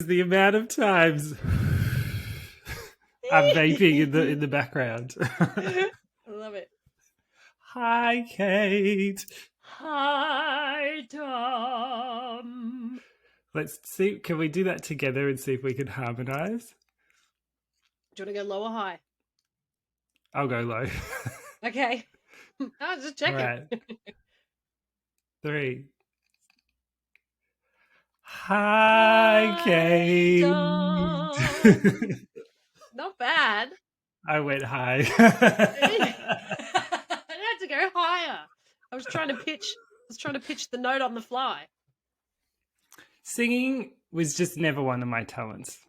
the amount of times I'm vaping in the background. I love it. Hi, Kate. Hi, Tom. Let's see. Can we do that together and see if we can harmonize? Do you want to go low or high? I'll go low. Okay. I was just checking. All right. 3. Hi, Kate. Tom. Not bad. I went high. I had to go higher. I was trying to pitch the note on the fly. Singing was just never one of my talents.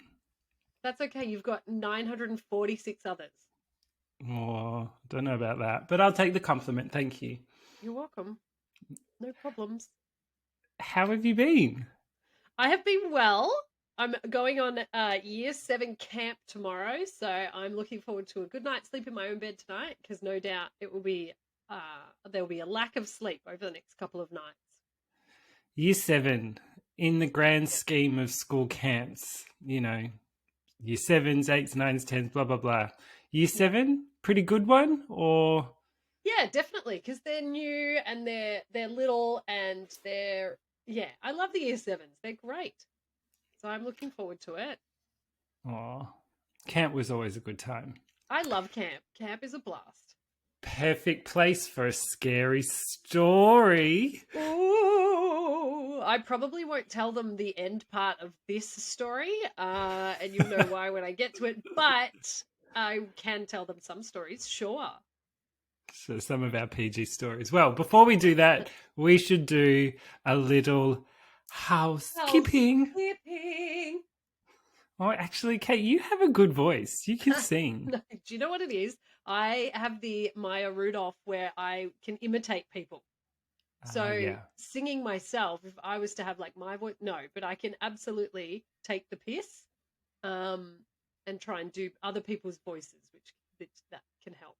That's okay. You've got 946 others. Oh, don't know about that, but I'll take the compliment. Thank you. You're welcome. No problems. How have you been? I have been well. I'm going on year 7 camp tomorrow, so I'm looking forward to a good night's sleep in my own bed tonight, because no doubt it will be there will be a lack of sleep over the next couple of nights. Year 7, in the grand scheme of school camps, you know, year 7s, 8s, 9s, 10s, blah, blah, blah. Year 7, pretty good one, or? Yeah, definitely, because they're new and they're little and they're, yeah, I love the year 7s. They're great. So I'm looking forward to it. Oh, camp was always a good time. I love camp. Camp is a blast. Perfect place for a scary story. Ooh, I probably won't tell them the end part of this story, and you'll know why when I get to it, but I can tell them some stories, sure. So some of our PG stories. Well, before we do that, we should do a little housekeeping. Oh, actually, Kate, you have a good voice. You can sing. No, do you know what it is? I have the Maya Rudolph where I can imitate people. So yeah. Singing myself, if I was to have like my voice, no, but I can absolutely take the piss and try and do other people's voices, which that can help.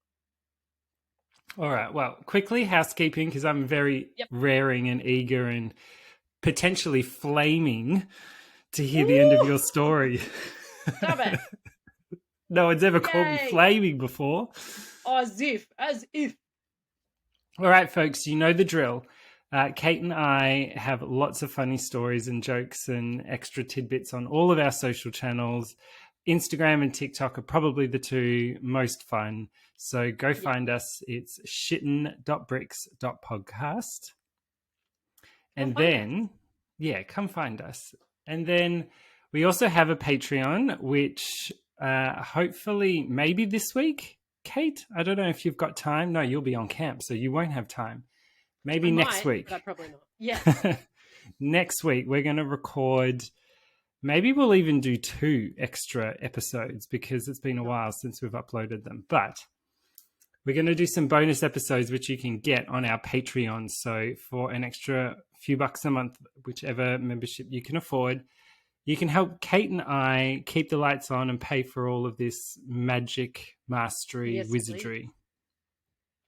All right. Well, quickly housekeeping, because I'm very raring and eager and potentially flaming to hear the end of your story. Stop it. No one's ever called me flaming before. As if. All right, folks, you know the drill. Kate and I have lots of funny stories and jokes and extra tidbits on all of our social channels. Instagram and TikTok are probably the two most fun. So go find us. It's shitten.bricks.podcast. And then, come find us. And then we also have a Patreon, which hopefully maybe this week, Kate, I don't know if you've got time. No, you'll be on camp, so you won't have time. Maybe next week. But probably not. Yeah. Next week, we're going to record. Maybe we'll even do 2 extra episodes because it's been a while since we've uploaded them. But we're going to do some bonus episodes, which you can get on our Patreon. So for an extra few bucks a month, whichever membership you can afford, you can help Kate and I keep the lights on and pay for all of this magic, mastery, wizardry. Please.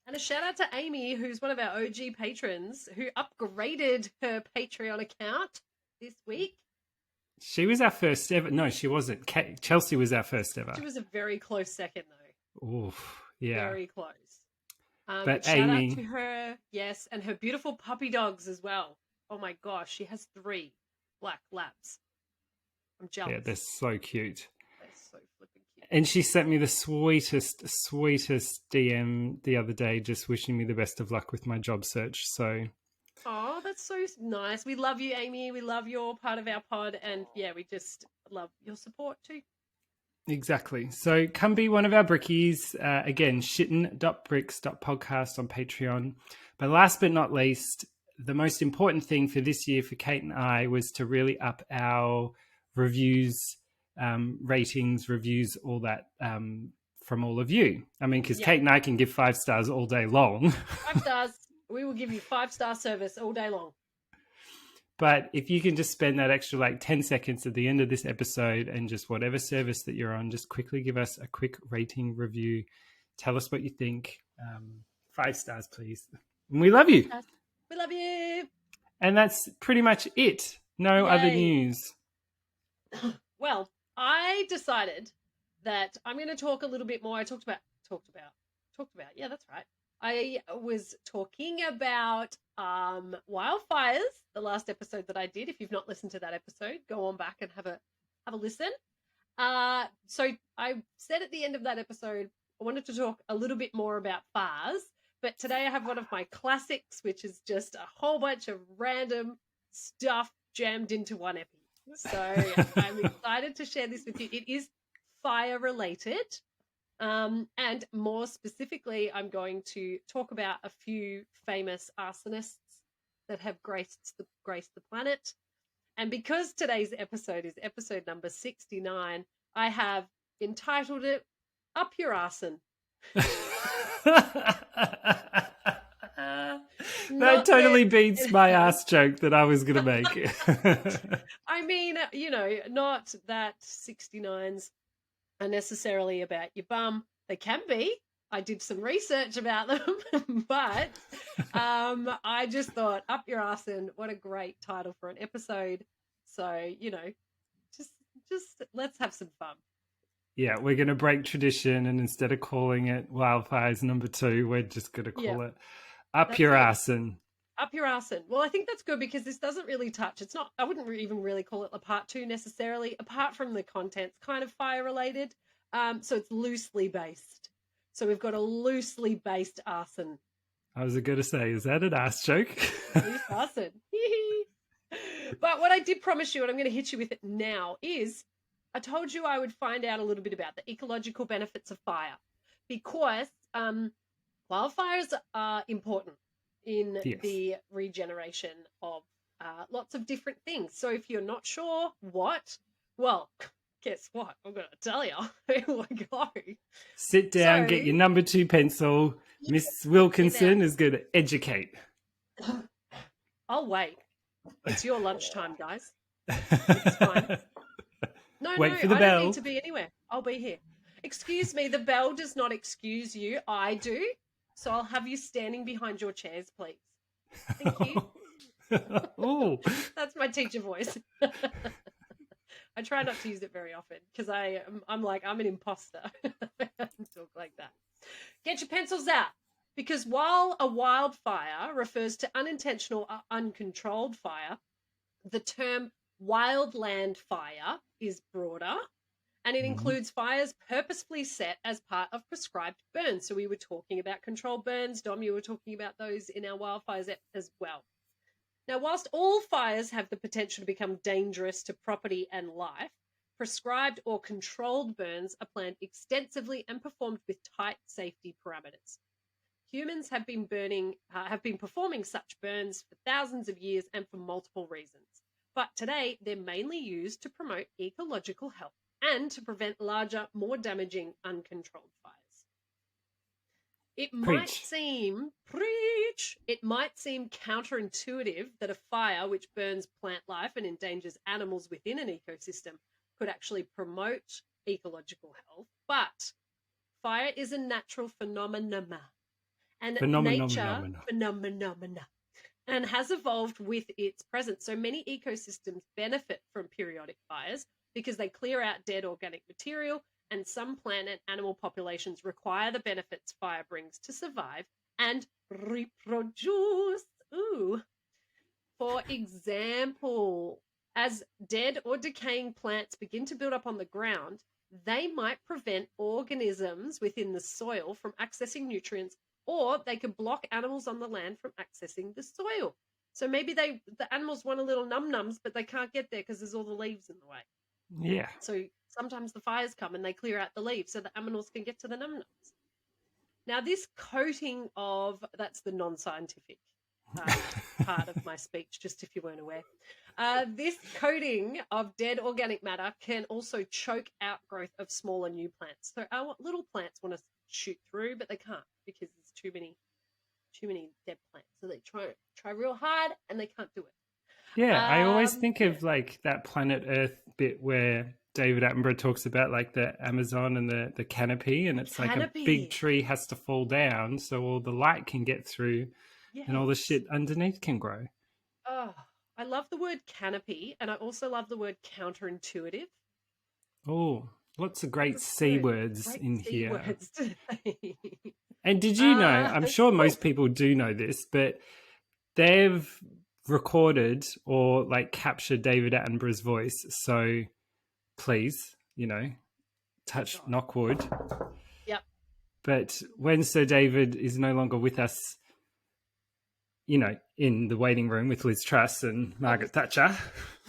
And a shout out to Amy, who's one of our OG patrons, who upgraded her Patreon account this week. She was our first ever. No, she wasn't. Chelsea was our first ever. She was a very close second, though. Oof, yeah. Very close. But shout Amy, out to her, yes, and her beautiful puppy dogs as well. Oh my gosh, she has 3 black labs. I'm jealous. Yeah, they're so cute. They're so flipping cute. And she sent me the sweetest DM the other day, just wishing me the best of luck with my job search. So, oh, that's so nice. We love you, Amy. We love your part of our pod, and yeah, we just love your support too. Exactly. So come be one of our brickies. Again, shitten.bricks.podcast on Patreon. But last but not least, the most important thing for this year for Kate and I was to really up our reviews, ratings, reviews, all that from all of you. I mean, because Kate and I can give 5 stars all day long. 5 stars. We will give you 5-star service all day long. But if you can just spend that extra 10 seconds at the end of this episode and just whatever service that you're on, just quickly give us a quick rating review. Tell us what you think. 5 stars, please. And we love you. We love you. And that's pretty much it. No other news. Well, I decided that I'm going to talk a little bit more. I talked about. Yeah, that's right. I was talking about wildfires, the last episode that I did. If you've not listened to that episode, go on back and have a listen. So I said at the end of that episode, I wanted to talk a little bit more about fires, but today I have one of my classics, which is just a whole bunch of random stuff jammed into one episode. So I'm excited to share this with you. It is fire related. And more specifically, I'm going to talk about a few famous arsonists that have graced the planet. And because today's episode is episode number 69, I have entitled it Up Your Arson. That totally beats my ass joke that I was going to make. I mean, not that 69s are necessarily about your bum. They can be. I did some research about them, but I just thought, Up Your Arson, what a great title for an episode. So, just let's have some fun. Yeah, we're going to break tradition, and instead of calling it Wildfires number 2, we're just going to call it Up Your Arson. Up Your Arson. Well, I think that's good because this doesn't really touch. It's not, I wouldn't even really call it a part 2 necessarily, apart from the content's kind of fire related. So it's loosely based. So we've got a loosely based arson. I was going to say, is that an ass joke? Loose arson. But what I did promise you, and I'm going to hit you with it now, is I told you I would find out a little bit about the ecological benefits of fire, because wildfires are important in the regeneration of lots of different things. So if you're not sure what, well, guess what? I'm going to tell you. Here we go. Sit down, get your number 2 pencil. Miss Wilkinson is going to educate. I'll wait. It's your lunchtime, guys. It's fine. No, wait for the bell. I don't need to be anywhere. I'll be here. Excuse me, the bell does not excuse you. I do. So I'll have you standing behind your chairs, please. Thank you. Oh, that's my teacher voice. I try not to use it very often because I'm an imposter. I talk like that. Get your pencils out, because while a wildfire refers to unintentional or uncontrolled fire, the term wildland fire is broader, and it includes fires purposefully set as part of prescribed burns. So we were talking about controlled burns. Dom, you were talking about those in our wildfires as well. Now, whilst all fires have the potential to become dangerous to property and life, prescribed or controlled burns are planned extensively and performed with tight safety parameters. Humans have been performing such burns for thousands of years and for multiple reasons. But today, they're mainly used to promote ecological health and to prevent larger, more damaging, uncontrolled fires. It might seem counterintuitive that a fire which burns plant life and endangers animals within an ecosystem could actually promote ecological health, but fire is a natural phenomenon, and nature and has evolved with its presence. So many ecosystems benefit from periodic fires because they clear out dead organic material, and some plant and animal populations require the benefits fire brings to survive and reproduce. For example, as dead or decaying plants begin to build up on the ground, they might prevent organisms within the soil from accessing nutrients, or they could block animals on the land from accessing the soil. So maybe the animals want a little num-nums, but they can't get there because there's all the leaves in the way. Yeah. So sometimes the fires come and they clear out the leaves so the animals can get to the num-nums. Now, this coating that's the non-scientific part of my speech, just if you weren't aware. This coating of dead organic matter can also choke out growth of smaller new plants. So our little plants want to shoot through, but they can't because there's too many dead plants. So they try real hard and they can't do it. Yeah, I always think of like that Planet Earth bit where David Attenborough talks about like the Amazon and the canopy, and it's like a big tree has to fall down so all the light can get through and all the shit underneath can grow. Oh, I love the word canopy, and I also love the word counterintuitive. Oh, lots of great That's C good. words Great in C here. words today. And did you know, I'm sure Cool. most people do know this, but they've recorded or like captured David Attenborough's voice. So please, Thank touch God. knockwood. Yep. But when Sir David is no longer with us, in the waiting room with Liz Truss and Margaret Thatcher,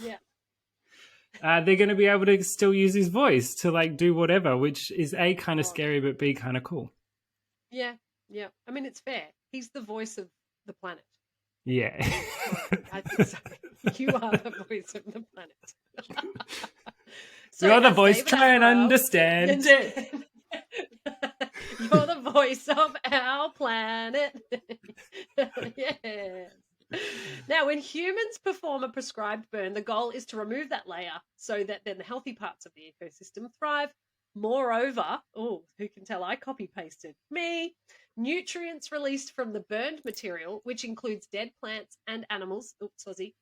Yeah. they're going to be able to still use his voice to like do whatever, which is A, kind of God. scary, but B, kind of cool. Yeah. Yeah. I mean, it's fair. He's the voice of the planet. Yeah. I think so. You are the voice of the planet. So You're the as voice, David try and Attenborough, understand it. you're the voice of our planet. Yes. Now, when humans perform a prescribed burn, the goal is to remove that layer so that then the healthy parts of the ecosystem thrive. Moreover, oh, who can tell I copy pasted? Me. Nutrients released from the burned material, which includes dead plants and animals, oops, Aussie,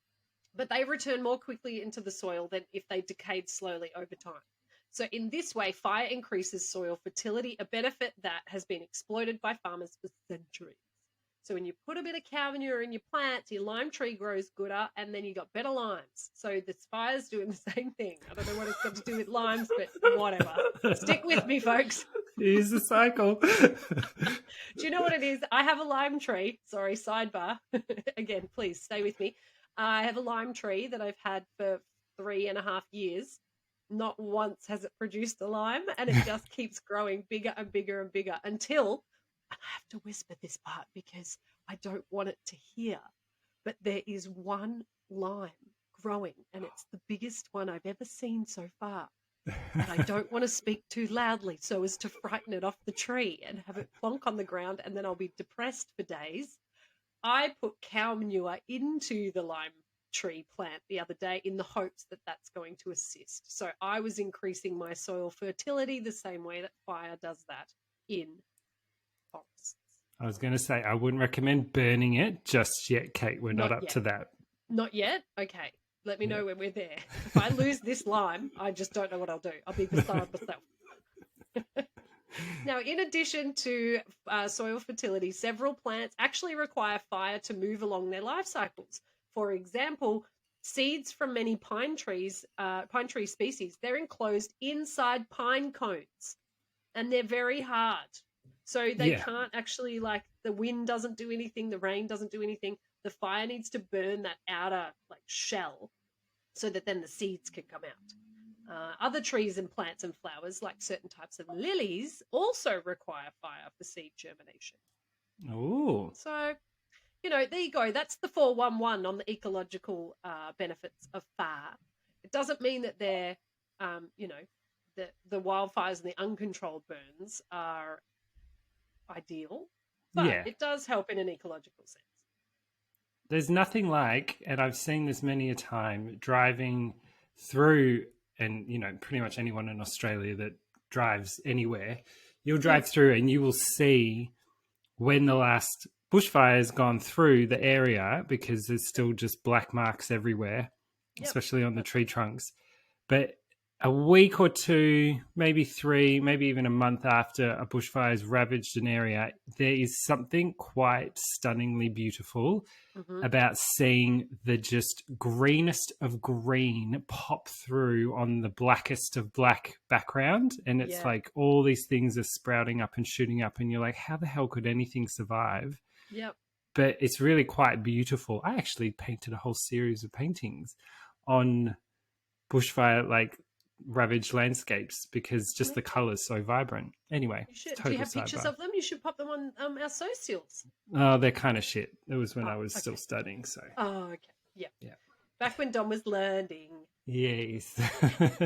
but they return more quickly into the soil than if they decayed slowly over time. So in this way, fire increases soil fertility, a benefit that has been exploited by farmers for centuries. So when you put a bit of cow manure in your plants, your lime tree grows gooder, and then you got better limes. So this fire's doing the same thing. I don't know what it's got to do with limes, but whatever. Stick with me, folks. Here's the cycle. Do you know what it is? I have a lime tree. Sorry, sidebar. Again, please stay with me. I have a lime tree that I've had for 3.5 years. Not once has it produced a lime, and it just keeps growing bigger and bigger and bigger until, and I have to whisper this part because I don't want it to hear, but there is one lime growing, and it's the biggest one I've ever seen so far. But I don't want to speak too loudly so as to frighten it off the tree and have it plonk on the ground, and then I'll be depressed for days. I put cow manure into the lime tree plant the other day in the hopes that that's going to assist. So I was increasing my soil fertility the same way that fire does that in forests. I was going to say, I wouldn't recommend burning it just yet, Kate. We're not up yet. to that. Not yet? Okay. Let me know when we're there. If I lose this lime, I just don't know what I'll do. I'll be beside myself. Now, in addition to soil fertility, several plants actually require fire to move along their life cycles. For example, seeds from many pine tree species, they're enclosed inside pine cones, and they're very hard. So they can't actually, like, the wind doesn't do anything, the rain doesn't do anything. The fire needs to burn that outer shell so that then the seeds can come out. Other trees and plants and flowers, like certain types of lilies, also require fire for seed germination. Oh. So, there you go. That's the 411 on the ecological benefits of fire. It doesn't mean that they're, the wildfires and the uncontrolled burns are ideal, but it does help in an ecological sense. There's nothing like, and I've seen this many a time, driving through, and pretty much anyone in Australia that drives anywhere, you'll drive through and you will see when the last bushfire has gone through the area, because there's still just black marks everywhere, especially on the tree trunks. But a week or two, maybe 3, maybe even a month after a bushfire has ravaged an area, there is something quite stunningly beautiful about seeing the just greenest of green pop through on the blackest of black background. And it's like all these things are sprouting up and shooting up, and you're like, how the hell could anything survive? Yep. But it's really quite beautiful. I actually painted a whole series of paintings on bushfire, ravaged landscapes, because just the colour's so vibrant. Anyway, do you have pictures of them? You should pop them on our socials. Oh, they're kind of shit. It was when I was still studying, so. Oh, okay. Yeah. Back when Dom was learning. Yes.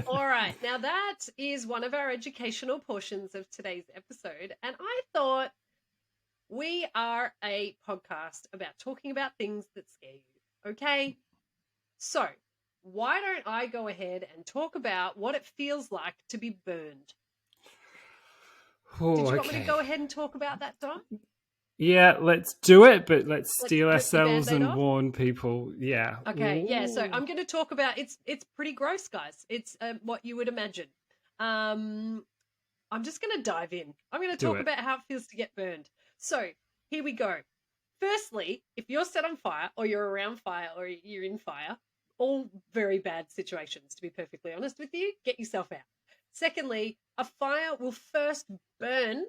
All right. Now that is one of our educational portions of today's episode. And I thought, we are a podcast about talking about things that scare you. Okay? So why don't I go ahead and talk about what it feels like to be burned? Did you want me to go ahead and talk about that, Dom? Yeah, let's do it, but let's steel ourselves and warn people. Yeah. Okay, yeah, so I'm going to talk about, it's pretty gross, guys. It's what you would imagine. I'm just going to dive in. I'm going to Do talk it. about how it feels to get burned. So here we go. Firstly, if you're set on fire or you're around fire or you're in fire, all very bad situations, to be perfectly honest with you, get yourself out. Secondly, a fire will first burn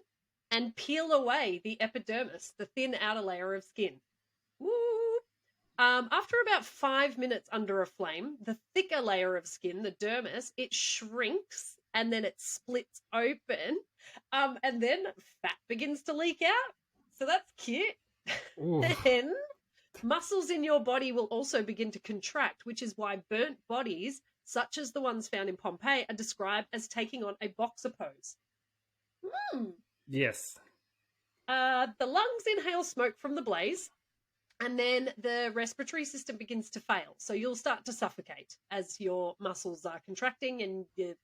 and peel away the epidermis, the thin outer layer of skin. Woo! After about 5 minutes under a flame, the thicker layer of skin, the dermis, it shrinks and then it splits open, and then fat begins to leak out. So that's cute. Ooh. Then muscles in your body will also begin to contract, which is why burnt bodies, such as the ones found in Pompeii, are described as taking on a boxer pose. Yes. The lungs inhale smoke from the blaze, and then the respiratory system begins to fail. So you'll start to suffocate as your muscles are contracting and your,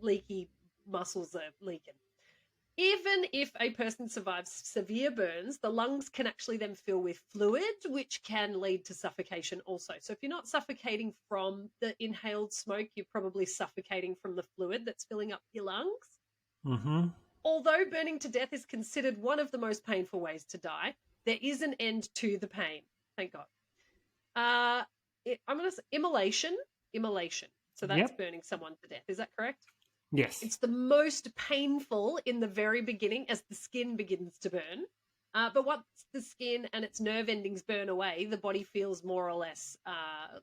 leaky muscles are leaking. Even if a person survives severe burns, the lungs can actually then fill with fluid, which can lead to suffocation also. So if you're not suffocating from the inhaled smoke, you're probably suffocating from the fluid that's filling up your lungs. Mm-hmm. Although burning to death is considered one of the most painful ways to die, there is an end to the pain. Thank God. I'm going to say immolation. So that's Yep. burning someone to death. Is that correct? Yes. It's the most painful in the very beginning as the skin begins to burn. But once the skin and its nerve endings burn away, the body feels more or less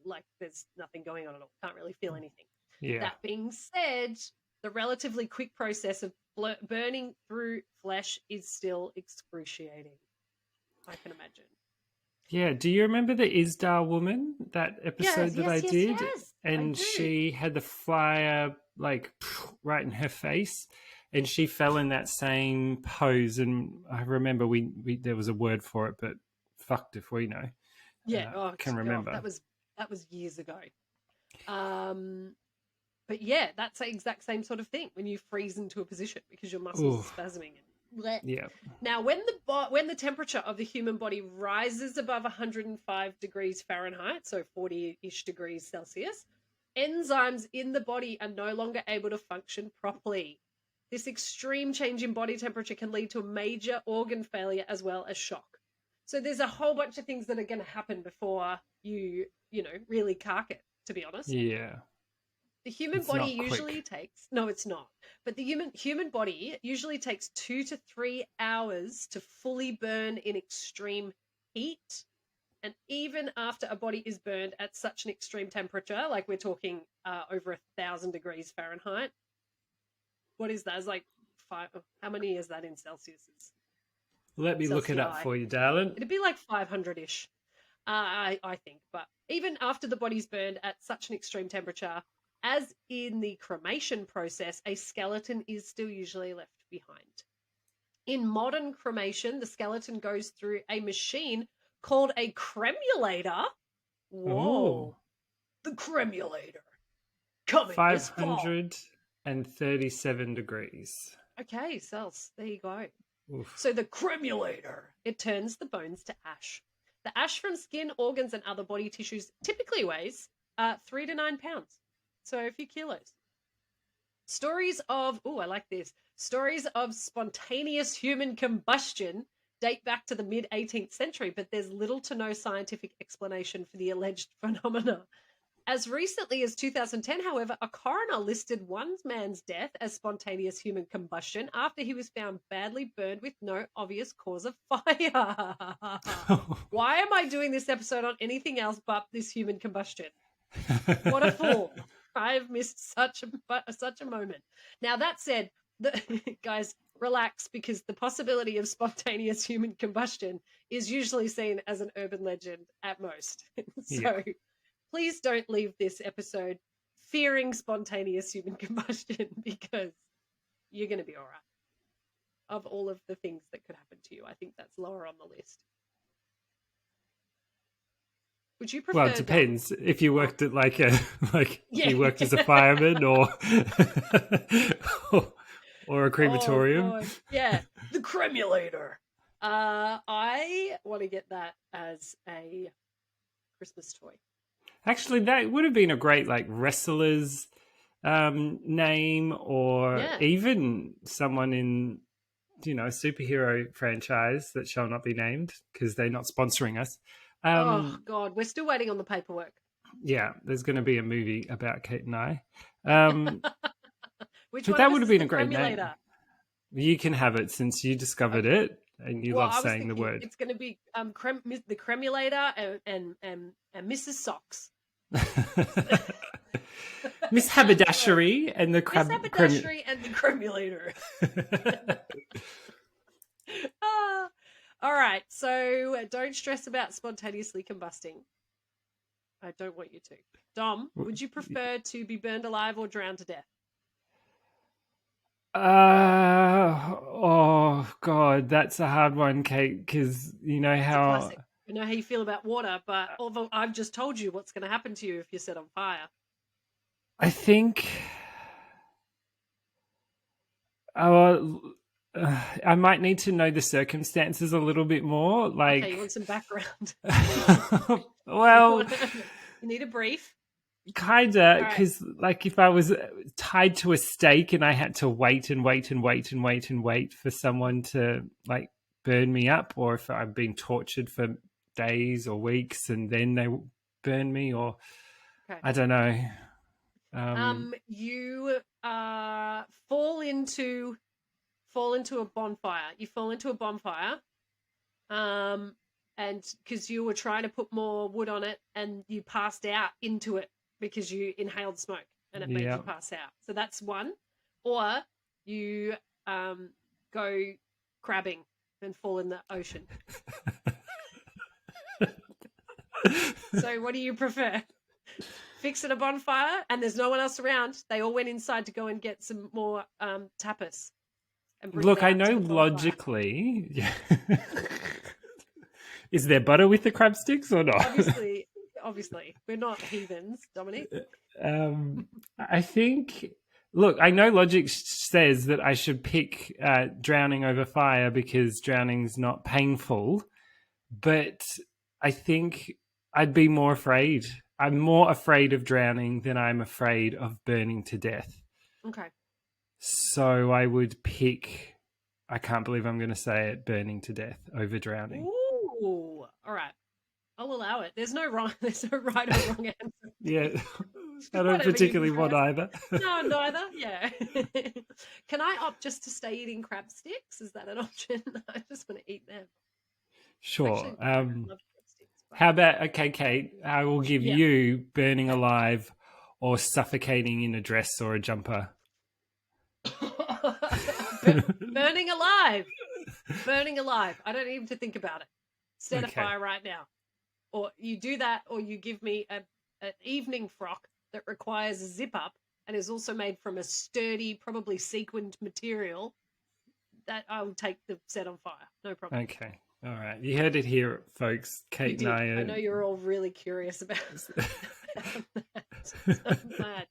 like there's nothing going on at all. Can't really feel anything. Yeah. That being said, the relatively quick process of burning through flesh is still excruciating, I can imagine. Yeah. Do you remember the Isdar woman, that episode Yes, I did? yes. And she had the fire like right in her face, and she fell in that same pose. And I remember we there was a word for it, but fucked if we know. Yeah, can remember. That was years ago. But yeah, that's the exact same sort of thing when you freeze into a position because your muscles are spasming. Yeah. Now, when the temperature of the human body rises above 105 degrees Fahrenheit, so 40-ish degrees Celsius, enzymes in the body are no longer able to function properly. This extreme change in body temperature can lead to a major organ failure as well as shock. So there's a whole bunch of things that are going to happen before you really cark it, to be honest. Yeah. The human body usually takes, no, it's not. But the human body usually takes 2 to 3 hours to fully burn in extreme heat. And even after a body is burned at such an extreme temperature, like we're talking over 1,000 degrees Fahrenheit, what is that? It's like how many is that in Celsius? Let me look it up for you, darling. It'd be like 500-ish, I think. But even after the body's burned at such an extreme temperature, as in the cremation process, a skeleton is still usually left behind. In modern cremation, the skeleton goes through a machine called a cremulator. Whoa. The cremulator. Coming 537 degrees. Okay, Cells, there you go. Oof. So the cremulator, it turns the bones to ash. The ash from skin, organs, and other body tissues typically weighs 3 to 9 pounds. So a few kilos. Stories of spontaneous human combustion date back to the mid-18th century, but there's little to no scientific explanation for the alleged phenomena. As recently as 2010, however, a coroner listed one man's death as spontaneous human combustion after he was found badly burned with no obvious cause of fire. Why am I doing this episode on anything else but this human combustion? What a fool. I've missed such a moment. Now, that said, guys, relax, because the possibility of spontaneous human combustion is usually seen as an urban legend at most. So please don't leave this episode fearing spontaneous human combustion, because you're going to be all right. Of all of the things that could happen to you, I think that's lower on the list. Would you prefer? Well, it depends if you worked at you worked as a fireman or a crematorium. Oh, yeah, the cremulator. I want to get that as a Christmas toy. Actually, that would have been a great wrestlers name, or Yeah. even someone in, a superhero franchise that shall not be named because they're not sponsoring us. Oh, God. We're still waiting on the paperwork. Yeah, there's going to be a movie about Kate and I. But Which one that of would us have is been the a great name. cremulator? You can have it since you discovered Okay. it and you Well, love I was saying the thinking word. it's going to be the cremulator and Mrs. Socks. Miss Haberdashery and the Miss Haberdashery and the cremulator. All right. So don't stress about spontaneously combusting. I don't want you to. Dom, would you prefer to be burned alive or drowned to death? Oh God, that's a hard one, Kate, because you know It's a how classic. I know how you feel about water, but although I've just told you what's going to happen to you if you're set on fire. I think oh, I might need to know the circumstances a little bit more. Okay, you Like, want some background? well, You need a brief. kinda, All right. because like if I was tied to a stake and I had to wait and wait and wait and wait and wait for someone to like burn me up, or if I'm being tortured for days or weeks and then they burn me, or Okay. I don't know. You fall into a bonfire. You fall into a bonfire. And because you were trying to put more wood on it and you passed out into it because you inhaled smoke and it made Yeah. you pass out. So that's one. Or you go crabbing and fall in the ocean. So what do you prefer? Fixing a bonfire and there's no one else around. They all went inside to go and get some more tapas. And bring Look, it I out to know the bonfire. logically. Yeah. Is there butter with the crab sticks or not? Obviously, we're not heathens, Dominic. I think. Look, I know logic says that I should pick drowning over fire because drowning's not painful, but I think I'd be more afraid. I'm more afraid of drowning than I'm afraid of burning to death. Okay. So I would pick. I can't believe I'm going to say it: burning to death over drowning. Ooh, all right. I'll allow it. There's no right or wrong answer. Yeah, I don't Whatever you particularly want prefer. either. No, neither. Yeah. Can I opt just to stay eating crab sticks? Is that an option? I just want to eat them. Sure. Actually, I love crab sticks. How about, okay, Kate, I will give Yeah. you burning alive or suffocating in a dress or a jumper. Burning alive. Burning alive. I don't even have to think about it. Set a Okay. fire right now. Or you do that, or you give me an evening frock that requires a zip up and is also made from a sturdy, probably sequined material. That I will take the set on fire. No problem. Okay. All right. You heard it here, folks. You Kate did. and I I know you're all really curious about that. So I'm glad.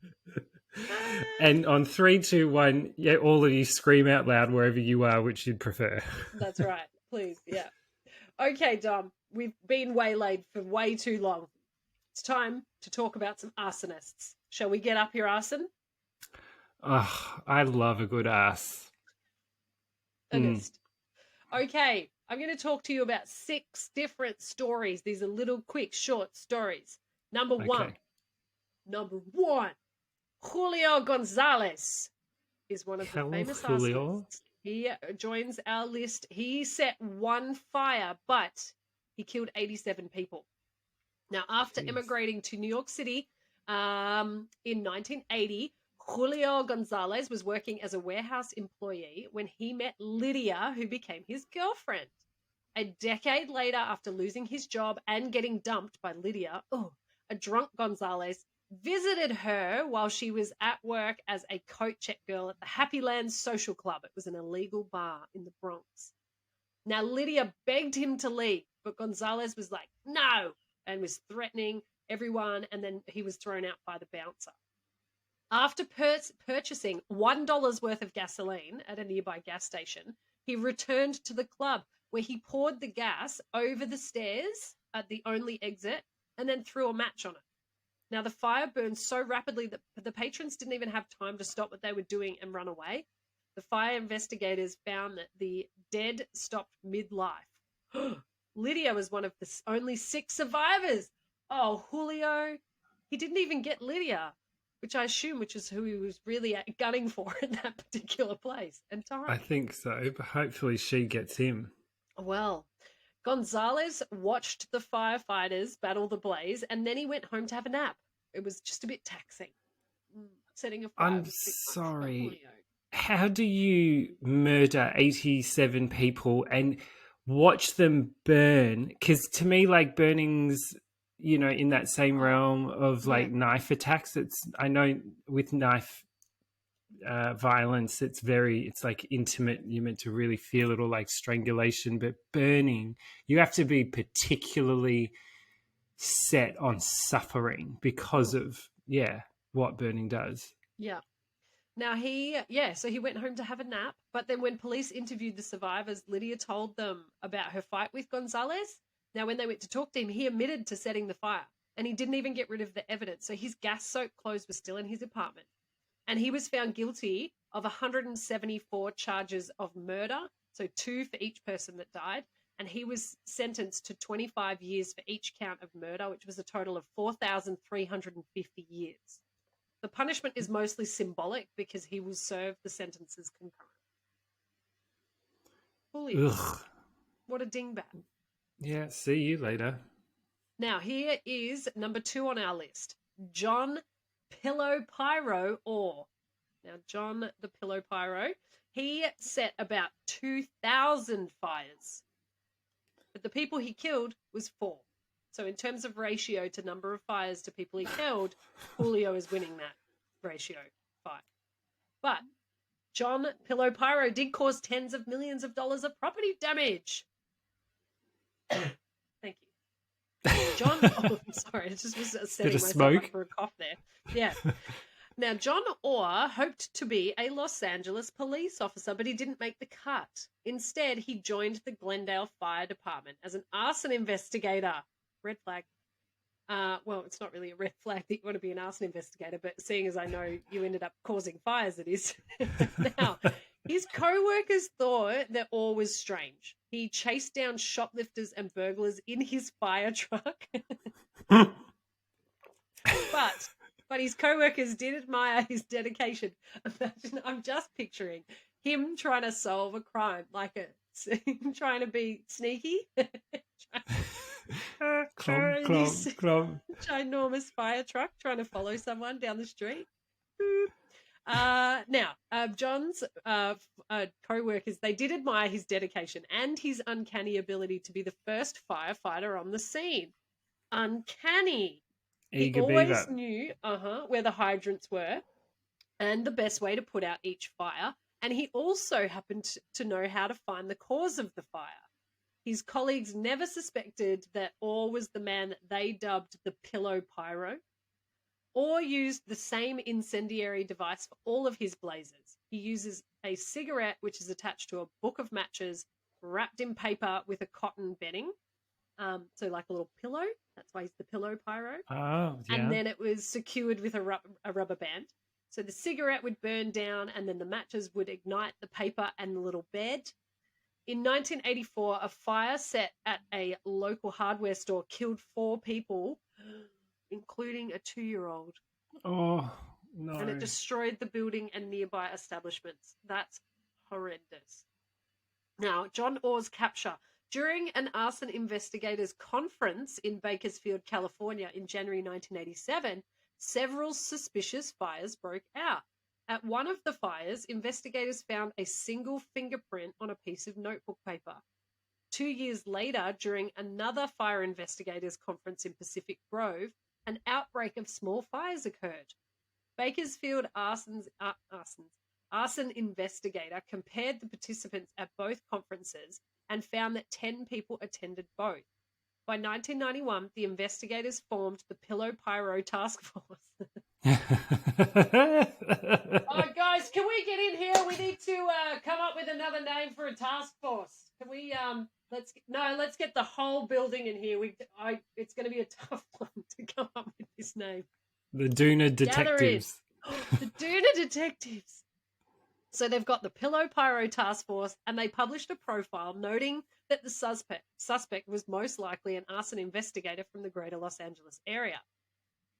And on 3, 2, 1, yeah, all of you scream out loud wherever you are, which you'd prefer. That's right. Please. Yeah. Okay, Dom. We've been waylaid for way too long. It's time to talk about some arsonists. Shall we get up your arson? Oh, I love a good ass. August. Okay, I'm going to talk to you about 6 different stories. These are little, quick, short stories. Number one, Julio Gonzalez is one of the famous Julio. arsonists. He joins our list. He set one fire, but he killed 87 people. Now, after immigrating to New York City in 1980, Julio Gonzalez was working as a warehouse employee when he met Lydia, who became his girlfriend. A decade later, after losing his job and getting dumped by Lydia, a drunk Gonzalez visited her while she was at work as a coat check girl at the Happy Land Social Club. It was an illegal bar in the Bronx. Now, Lydia begged him to leave, but Gonzalez was like, no, and was threatening everyone, and then he was thrown out by the bouncer. After purchasing $1 worth of gasoline at a nearby gas station, he returned to the club where he poured the gas over the stairs at the only exit and then threw a match on it. Now, the fire burned so rapidly that the patrons didn't even have time to stop what they were doing and run away. The fire investigators found that the dead stopped midlife. Lydia was one of the only 6 survivors. Oh, Julio. He didn't even get Lydia, which I assume is who he was really gunning for in that particular place and time. I think so, but hopefully she gets him. Well, Gonzalez watched the firefighters battle the blaze, and then he went home to have a nap. It was just a bit taxing. Setting a fire. I'm sorry. How do you murder 87 people and watch them burn? Because to me, like, burning's, in that same realm of like knife attacks. I know with knife violence, it's like intimate. You're meant to really feel it, or like strangulation. But burning, you have to be particularly set on suffering because of what burning does. Yeah. Now so he went home to have a nap, but then when police interviewed the survivors, Lydia told them about her fight with Gonzalez. Now, when they went to talk to him, he admitted to setting the fire, and he didn't even get rid of the evidence. So his gas-soaked clothes were still in his apartment, and he was found guilty of 174 charges of murder, so 2 for each person that died, and he was sentenced to 25 years for each count of murder, which was a total of 4,350 years. The punishment is mostly symbolic because he will serve the sentences concurrent. Julio. Ugh. What a dingbat. Yeah, see you later. Now, here is number 2 on our list. John Pillow Pyro Orr. Now, John the Pillow Pyro, he set about 2,000 fires. But the people he killed was 4. So in terms of ratio to number of fires to people he killed, Julio is winning that ratio 5. But John Pillow Pyro did cause tens of millions of dollars of property damage. Thank you. John, I'm sorry, I just was setting myself up for a cough there. Yeah. Now, John Orr hoped to be a Los Angeles police officer, but he didn't make the cut. Instead, he joined the Glendale Fire Department as an arson investigator. Red flag. Well, it's not really a red flag that you want to be an arson investigator, but seeing as I know you ended up causing fires, it is. Now, his co-workers thought that Orr was strange. He chased down shoplifters and burglars in his fire truck. But his co-workers did admire his dedication. Imagine, I'm just picturing him trying to solve a crime, like trying to be sneaky. Ginormous fire truck trying to follow someone down the street. Now, John's co-workers, they did admire his dedication and his uncanny ability to be the first firefighter on the scene. Uncanny. He always knew where the hydrants were and the best way to put out each fire. And he also happened to know how to find the cause of the fire. His colleagues never suspected that Orr was the man that they dubbed the Pillow Pyro. Orr used the same incendiary device for all of his blazes. He uses a cigarette which is attached to a book of matches wrapped in paper with a cotton bedding. So like a little pillow. That's why he's the Pillow Pyro. Oh, yeah. And then it was secured with a rubber band. So the cigarette would burn down and then the matches would ignite the paper and the little bed. In 1984, a fire set at a local hardware store killed 4 people, including a 2-year-old. Oh, no. And it destroyed the building and nearby establishments. That's horrendous. Now, John Orr's capture. During an arson investigators conference in Bakersfield, California in January 1987, several suspicious fires broke out. At one of the fires, investigators found a single fingerprint on a piece of notebook paper. 2 years later, during another fire investigators conference in Pacific Grove, an outbreak of small fires occurred. Bakersfield arson investigator compared the participants at both conferences and found that 10 people attended both. By 1991, the investigators formed the Pillow Pyro Task Force. Oh, guys, can we get in here? We need to come up with another name for a task force. Can we? Let's get the whole building in here. It's going to be a tough one to come up with this name. The Duna Gather in. detectives. The Duna detectives. So they've got the Pillow Pyro Task Force, and they published a profile noting that the suspect was most likely an arson investigator from the greater Los Angeles area.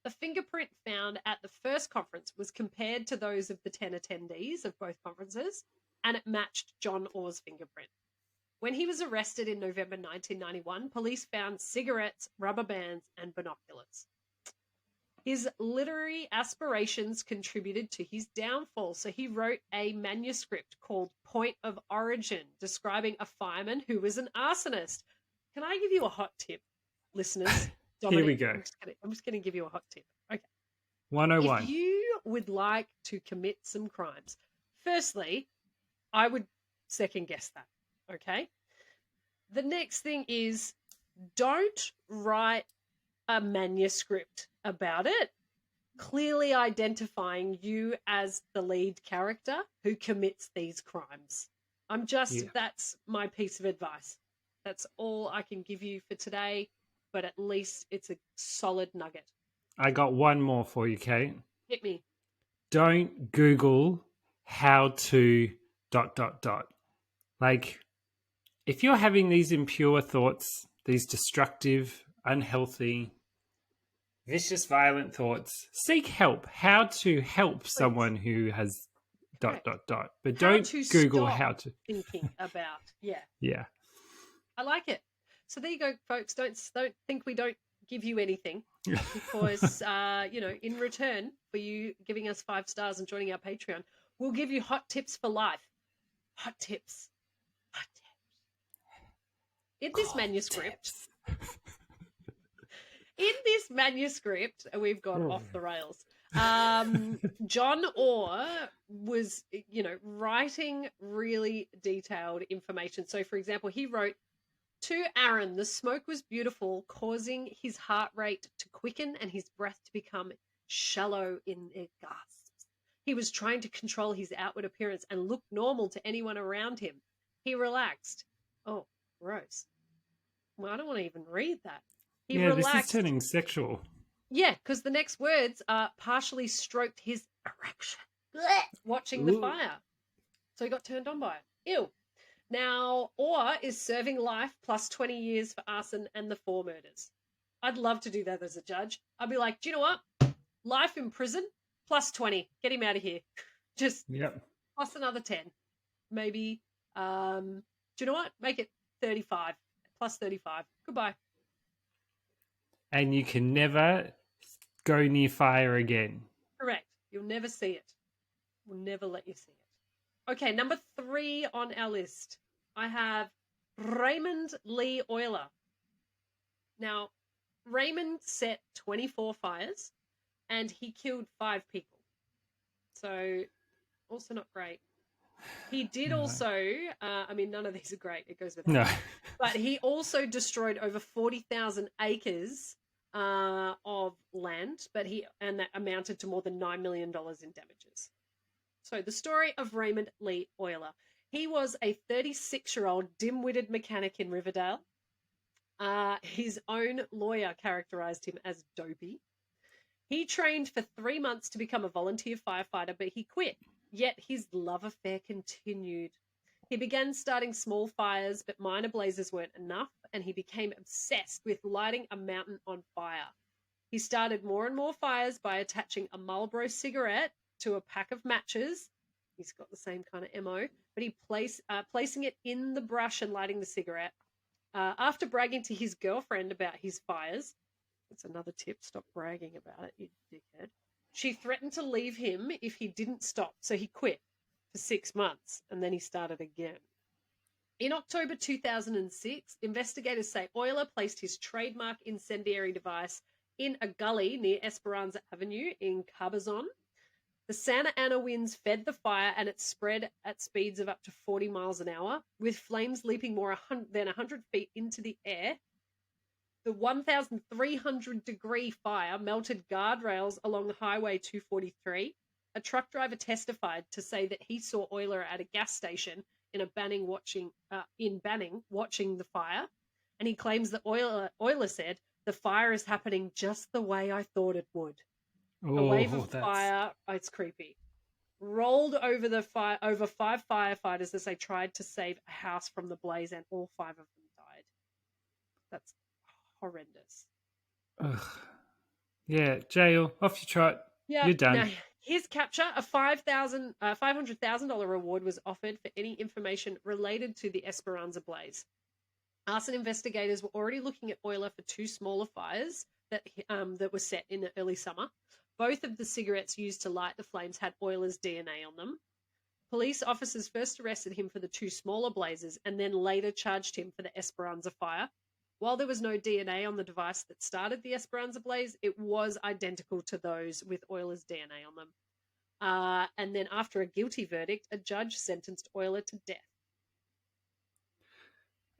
The fingerprint found at the first conference was compared to those of the 10 attendees of both conferences, and it matched John Orr's fingerprint. When he was arrested in November 1991, police found cigarettes, rubber bands, and binoculars. His literary aspirations contributed to his downfall, so he wrote a manuscript called Point of Origin, describing a fireman who was an arsonist. Can I give you a hot tip, listeners? Dominic, Here we go. I'm just going to give you a hot tip. Okay. 101. If you would like to commit some crimes, firstly, I would second guess that. Okay. The next thing is don't write a manuscript about it, clearly identifying you as the lead character who commits these crimes. That's my piece of advice. That's all I can give you for today, but at least it's a solid nugget. I got one more for you, Kate. Hit me. Don't Google how to ... Like, if you're having these impure thoughts, these destructive, unhealthy, vicious, violent thoughts, seek help. How to help someone who has ... But don't Google how to thinking about. Yeah. Yeah. I like it. So there you go, folks. Don't think we don't give you anything, because in return for you giving us 5 stars and joining our Patreon, we'll give you hot tips for life. Hot tips. Hot tips. In this manuscript, we've gone off the rails. John Orr was, writing really detailed information. So, for example, he wrote, "To Aaron, the smoke was beautiful, causing his heart rate to quicken and his breath to become shallow in gasps. He was trying to control his outward appearance and look normal to anyone around him. He relaxed." Oh, gross. Well, I don't want to even read that. He relaxed. This is turning sexual. Yeah, because the next words are partially stroked his erection watching the fire. So he got turned on by it. Ew. Now, Orr is serving life plus 20 years for arson and the 4 murders. I'd love to do that as a judge. I'd be like, do you know what? Life in prison plus 20. Get him out of here. Just plus another 10. Maybe, do you know what? Make it 35. Plus 35. Goodbye. And you can never go near fire again. Correct. You'll never see it. We'll never let you see it. Okay, number 3 on our list. I have Raymond Lee Euler. Now, Raymond set 24 fires and he killed 5 people. So, also not great. He did also, none of these are great. It goes without saying. But he also destroyed over 40,000 acres of land, and that amounted to more than $9 million in damages. So the story of Raymond Lee Euler. He was a 36-year-old dim-witted mechanic in Riverdale. His own lawyer characterized him as dopey. He trained for 3 months to become a volunteer firefighter, but he quit. Yet his love affair continued. He began starting small fires, but minor blazes weren't enough, and he became obsessed with lighting a mountain on fire. He started more and more fires by attaching a Marlboro cigarette to a pack of matches. He's got the same kind of MO, but he placing it in the brush and lighting the cigarette. After bragging to his girlfriend about his fires, that's another tip, stop bragging about it, you dickhead. She threatened to leave him if he didn't stop, so he quit for 6 months, and then he started again. In October 2006, investigators say Euler placed his trademark incendiary device in a gully near Esperanza Avenue in Cabazon. The Santa Ana winds fed the fire, and it spread at speeds of up to 40 miles an hour, with flames leaping more than 100 feet into the air. The 1,300-degree fire melted guardrails along Highway 243. A truck driver testified to say that he saw Euler at a gas station in Banning watching the fire, and he claims that Euler said, "The fire is happening just the way I thought it would." A wave Oh, of that's fire. Oh, it's creepy. Rolled over the fire over 5 firefighters as they tried to save a house from the blaze, and all 5 of them died. That's horrendous. ugh. Yeah, jail. Off you trot. Yeah. You're done. Now, his capture, a $500,000 reward was offered for any information related to the Esperanza blaze. Arson investigators were already looking at oiler for 2 smaller fires that were set in the early summer. Both of the cigarettes used to light the flames had oiler's DNA on them. Police officers first arrested him for the 2 smaller blazes and then later charged him for the Esperanza fire. While there was no DNA on the device that started the Esperanza blaze, it was identical to those with Euler's DNA on them. And then after a guilty verdict, a judge sentenced Euler to death.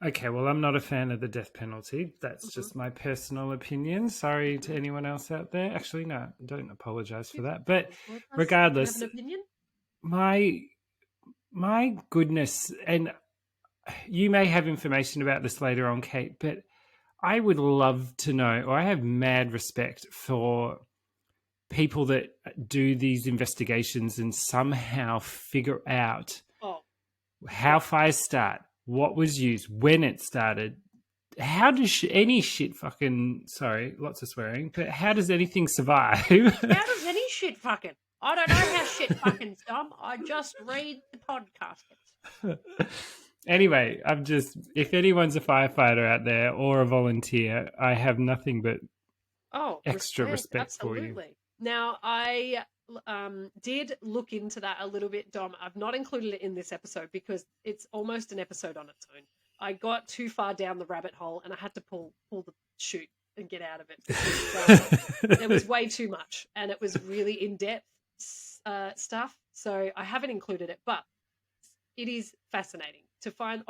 Okay, well, I'm not a fan of the death penalty. That's Mm-hmm. just my personal opinion. Sorry to anyone else out there. Actually, no, don't apologize for that. But regardless, do you have an opinion? My goodness, and you may have information about this later on, Kate, but I would love to know, or I have mad respect for people that do these investigations and somehow figure out how fires start, what was used, when it started. How does any shit fucking, sorry, lots of swearing, but how does anything survive? How does any shit fucking? I don't know how shit fucking's done. I just read the podcast. Anyway, if anyone's a firefighter out there or a volunteer, I have nothing but extra respect for you. Now, I did look into that a little bit, Dom. I've not included it in this episode because it's almost an episode on its own. I got too far down the rabbit hole and I had to pull the chute and get out of it because there was way too much and it was really in-depth stuff. So I haven't included it, but it is fascinating to find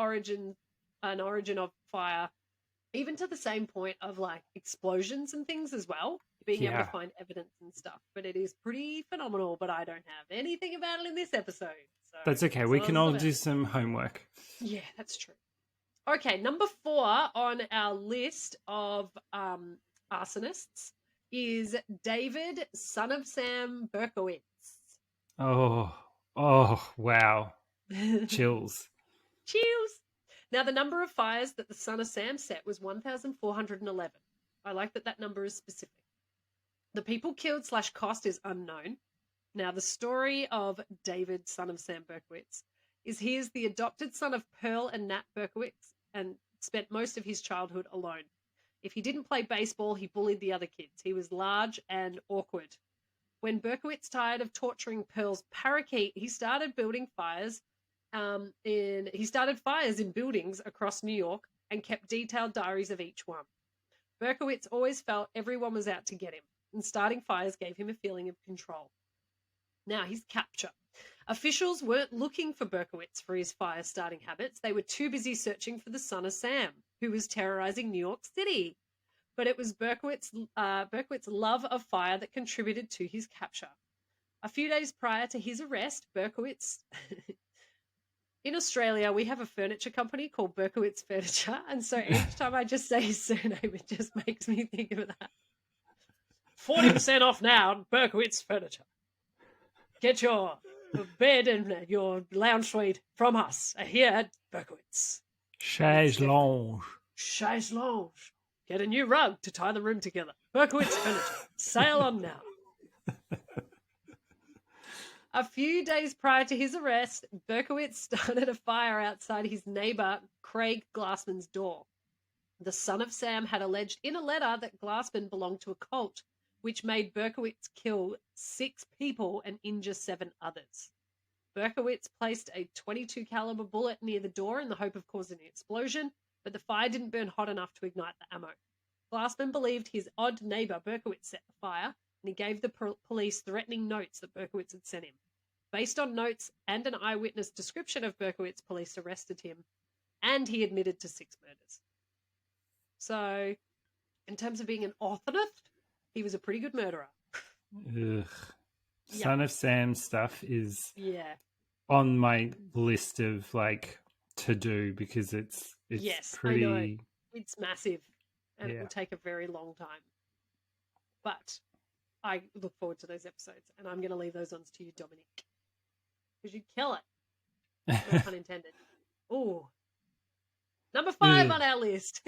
an origin of fire, even to the same point of like explosions and things as well, being able to find evidence and stuff. But it is pretty phenomenal, but I don't have anything about it in this episode. So that's okay. We can all do some homework. Yeah, that's true. Okay, number 4 on our list of arsonists is David, son of Sam Berkowitz. Oh, wow. Chills. Chills. Now, the number of fires that the son of Sam set was 1,411. I like that number is specific. The people killed / cost is unknown. Now, the story of David, son of Sam Berkowitz, is he is the adopted son of Pearl and Nat Berkowitz and spent most of his childhood alone. If he didn't play baseball, he bullied the other kids. He was large and awkward. When Berkowitz tired of torturing Pearl's parakeet, he started fires in buildings across New York and kept detailed diaries of each one. Berkowitz always felt everyone was out to get him, and starting fires gave him a feeling of control. Now, his capture. Officials weren't looking for Berkowitz for his fire-starting habits. They were too busy searching for the son of Sam, who was terrorizing New York City. But it was Berkowitz's love of fire that contributed to his capture. A few days prior to his arrest, Berkowitz... In Australia, we have a furniture company called Berkowitz Furniture, and so each time I just say his surname, it just makes me think of that. 40% off now, Berkowitz Furniture. Get your bed and your lounge suite from us here at Berkowitz. Chaise lounge. Chaise lounge. Get a new rug to tie the room together. Berkowitz Furniture. Sail on now. A few days prior to his arrest, Berkowitz started a fire outside his neighbor Craig Glassman's door. The son of Sam had alleged in a letter that Glassman belonged to a cult, which made Berkowitz kill 6 people and injure 7 others. Berkowitz placed a .22 caliber bullet near the door in the hope of causing an explosion, but the fire didn't burn hot enough to ignite the ammo. Glassman believed his odd neighbor Berkowitz set the fire, and he gave the police threatening notes that Berkowitz had sent him. Based on notes and an eyewitness description of Berkowitz, police arrested him, and he admitted to 6 murders. So, in terms of being an arsonist, he was a pretty good murderer. Ugh. Son of Sam stuff is Yeah. on my list of like to do because it's Yes, pretty. I know. It's massive and it will take a very long time. But I look forward to those episodes, and I'm going to leave those ones to you, Dominic, because you kill it. No pun intended. Ooh. Number 5 on our list.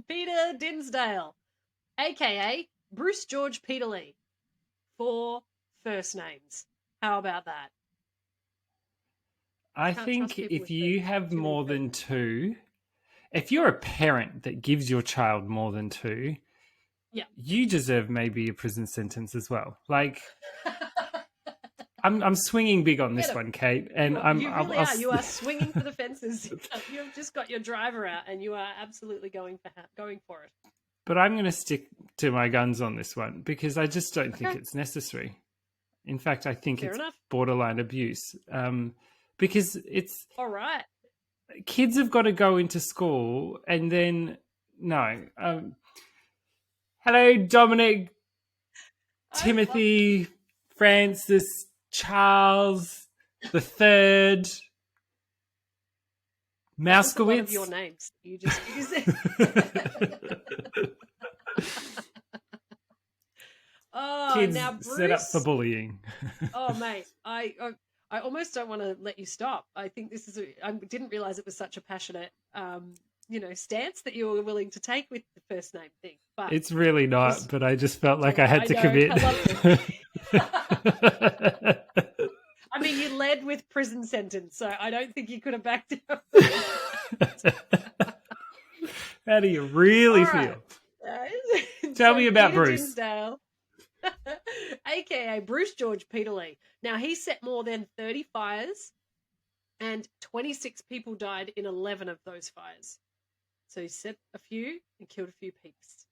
Peter Dinsdale, a.k.a. Bruce George Peterlee. 4 first names. How about that? I Can't think trust people if with you too have many more than first 2, if you're a parent that gives your child more than 2, Yeah. you deserve maybe a prison sentence as well. Like, I'm swinging big on this one, Kate, and you really are. You are swinging for the fences. You've just got your driver out, and you are absolutely going for it. But I'm going to stick to my guns on this one because I just don't think it's necessary. In fact, I think it's borderline abuse because it's all right. Kids have got to go into school and then no. Hello, Dominic, Timothy, Francis, Charles, the third, Mouskowitz. A lot of your names. You just use it. Kids now Bruce, set up for bullying. Oh, mate, I almost don't want to let you stop. I think this is. I didn't realize it was such a passionate, stance that you were willing to take with the first name thing. But it's really not. But I just felt like I had to commit. I mean, you led with prison sentence, so I don't think you could have backed up. How do you really feel? Tell me about Peter Bruce. Dinsdale, a.k.a. Bruce George Peterlee. Now, he set more than 30 fires, and 26 people died in 11 of those fires. So he set a few and killed a few peeps.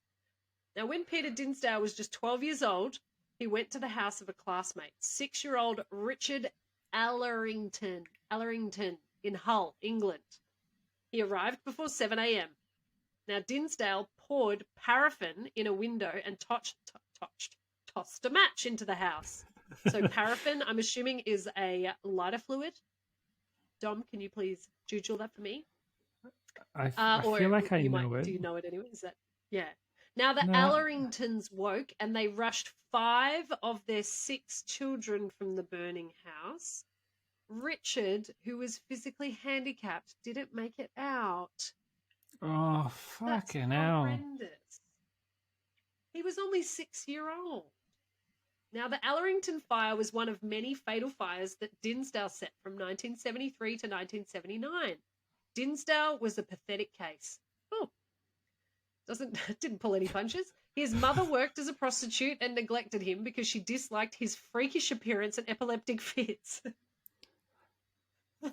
Now, when Peter Dinsdale was just 12 years old, he went to the house of a classmate, 6-year-old Richard Allerington in Hull, England. He arrived before 7 a.m. Now, Dinsdale poured paraffin in a window and tossed a match into the house. So paraffin, I'm assuming, is a lighter fluid. Dom, can you please Google that for me? I feel like I know it. Do you know it anyway? Is that Now the Alleringtons woke and they rushed 5 of their 6 children from the burning house. Richard, who was physically handicapped, didn't make it out. Oh, fucking hell. Horrendous. He was only 6-year-old. Now, the Allerington fire was one of many fatal fires that Dinsdale set from 1973 to 1979. Dinsdale was a pathetic case. Didn't pull any punches. His mother worked as a prostitute and neglected him because she disliked his freakish appearance and epileptic fits.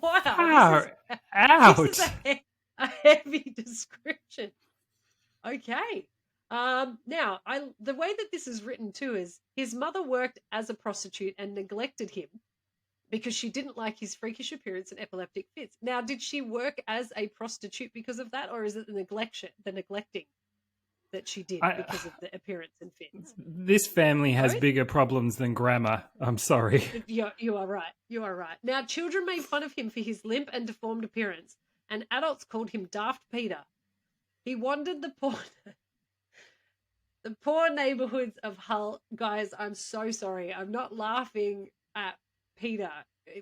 Wow. This is a heavy description. Okay. Now, the way that this is written too is his mother worked as a prostitute and neglected him because she didn't like his freakish appearance and epileptic fits. Now, did she work as a prostitute because of that, or is it the neglecting that she did because of the appearance and fits? This family has bigger problems than grammar. I'm sorry. You are right. You are right. Now, children made fun of him for his limp and deformed appearance, and adults called him Daft Peter. He wandered the poor neighborhoods of Hull. Guys, I'm so sorry. I'm not laughing at Peter.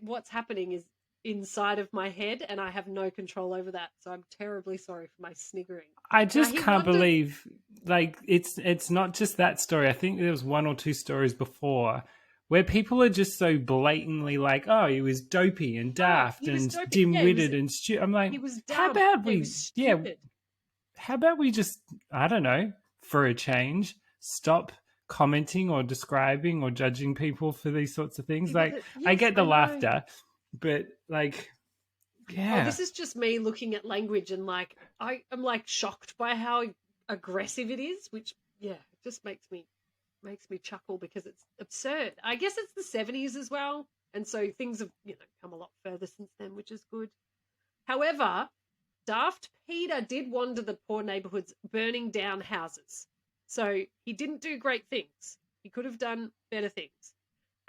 What's happening is inside of my head, and I have no control over that. So I'm terribly sorry for my sniggering. I just can't believe, like, it's not just that story. I think there was 1 or 2 stories before where people are just so blatantly like, oh, he was dopey and daft and dim-witted and stupid. I'm like, how about we just, I don't know, for a change, stop commenting or describing or judging people for these sorts of things. I get the laughter, but this is just me looking at language and I'm shocked by how aggressive it is, which just makes me chuckle because it's absurd. I guess it's the 70s as well, and so things have come a lot further since then, which is good. However, Daft Peter did wander the poor neighborhoods, burning down houses. So he didn't do great things. He could have done better things.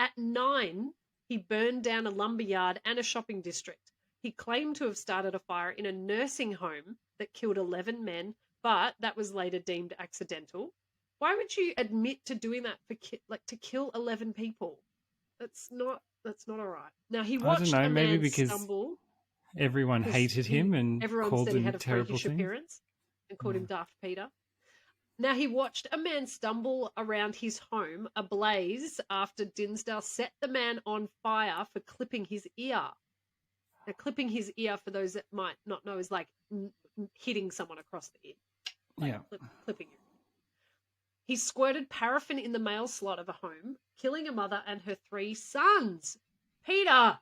At 9, he burned down a lumberyard and a shopping district. He claimed to have started a fire in a nursing home that killed 11 men, but that was later deemed accidental. Why would you admit to doing that for to kill 11 people? That's not all right. Now he I don't watched know, a maybe man because stumble everyone because hated him and everyone called said he him had a terrible freakish things. appearance and called him Daft Peter. Now he watched a man stumble around his home ablaze after Dinsdale set the man on fire for clipping his ear. Now, clipping his ear, for those that might not know, is like hitting someone across the ear. Like clipping it. He squirted paraffin in the mail slot of a home, killing a mother and her 3 sons. Peter!